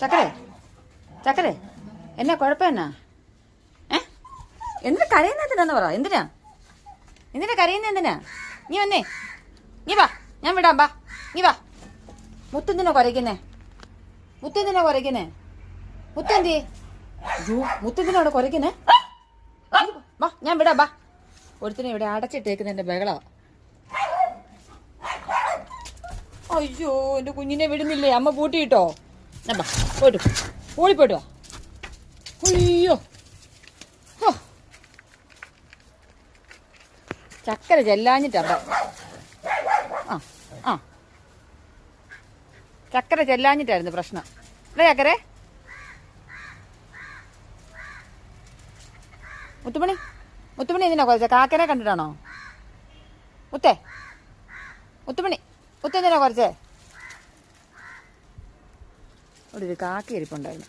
ചക്കരെ ചക്കരെ എന്നാ കുഴപ്പം എന്നാ? എന്തിനാ കരയുന്ന എന്തിനാന്ന് പറ. എന്തിനാ കരയുന്ന എന്തിനാ? നീ വന്നേ, നീ വാ, ഞാൻ വിടാം. വാ, നീ വാ. മുത്തെന്തിനാ കുരയ്ക്കുന്നേ? മുത്തെന്തി? മുത്തെന്തിനാ അവിടെ കുരയ്ക്കുന്നേ? വാ, ഞാൻ വിടാം. വാ. ഒരുത്തിനെ ഇവിടെ അടച്ചിട്ടേക്കുന്ന എന്റെ ബഹള. അയ്യോ, എന്റെ കുഞ്ഞിനെ വിടുന്നില്ലേ? അമ്മ പൂട്ടിയിട്ടോ? ബാ, പോയിട്ട് ഓടിപ്പോയിട്ട് വാ. അയ്യോ, ചക്കര ചെല്ലാഞ്ഞിട്ടാ. ചക്കര ചെല്ലാഞ്ഞിട്ടായിരുന്നു പ്രശ്നം അല്ലേ ചക്കരെ? മുത്തുമണി എന്തിനാ കുറച്ച? കാക്കനെ കണ്ടിട്ടാണോ? മുത്തെന്തിനാ കുറച്ചേ? ഒരു കാക്ക ഇരിപ്പുണ്ടായിരുന്നു.